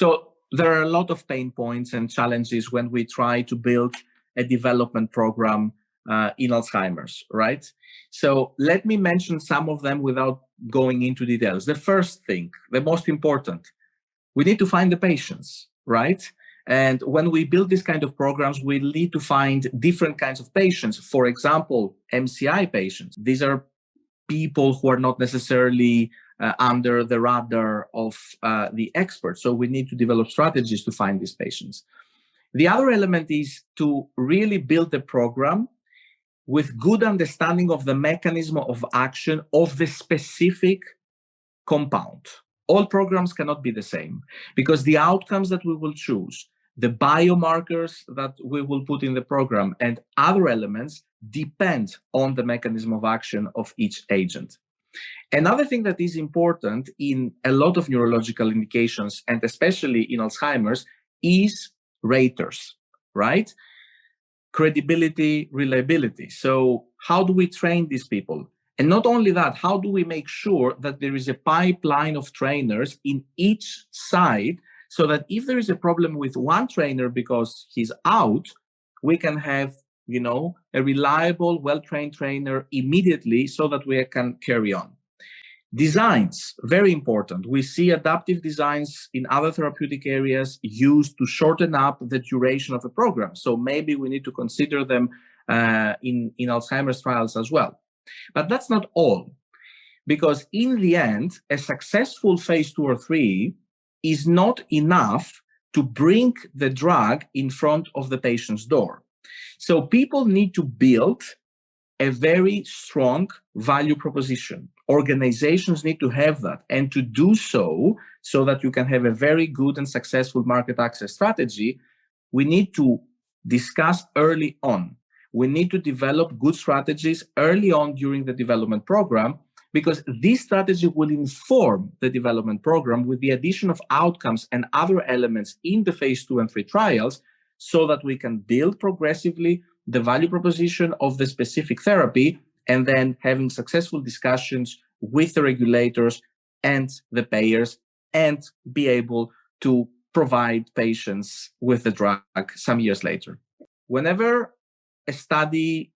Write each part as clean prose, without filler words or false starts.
So there are a lot of pain points and challenges when we try to build a development program in Alzheimer's, right? So let me mention some of them without going into details. The first thing, the most important, we need to find the patients, right? And when we build this kind of programs, we need to find different kinds of patients. For example, MCI patients. These are people who are not necessarily under the radar of the experts. So we need to develop strategies to find these patients. The other element is to really build a program with good understanding of the mechanism of action of the specific compound. All programs cannot be the same because the outcomes that we will choose, the biomarkers that we will put in the program, and other elements depend on the mechanism of action of each agent. Another thing that is important in a lot of neurological indications, and especially in Alzheimer's, is raters, right? Credibility, reliability. So how do we train these people? And not only that, how do we make sure that there is a pipeline of trainers in each side so that if there is a problem with one trainer because he's out, we can have, a reliable, well-trained trainer immediately so that we can carry on. Designs, very important. We see adaptive designs in other therapeutic areas used to shorten up the duration of a program. So maybe we need to consider them in Alzheimer's trials as well. But that's not all, because in the end, a successful phase 2 or 3 is not enough to bring the drug in front of the patient's door. So people need to build a very strong value proposition. Organizations need to have that, and to do so that you can have a very good and successful market access strategy, we need to discuss early on. We need to develop good strategies early on during the development program, because this strategy will inform the development program with the addition of outcomes and other elements in the phase 2 and 3 trials, so that we can build progressively the value proposition of the specific therapy, and then having successful discussions with the regulators and the payers, and be able to provide patients with the drug some years later. Whenever a study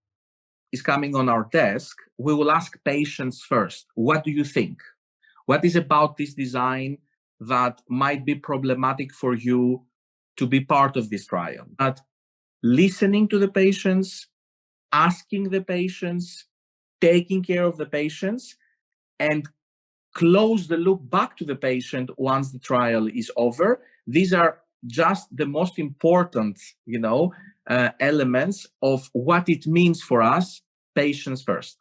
is coming on our desk, we will ask patients first, what do you think? What is about this design that might be problematic for you to be part of this trial? But listening to the patients, asking the patients, taking care of the patients, and close the loop back to the patient once the trial is over. These are just the most important, elements of what it means for us, patients first.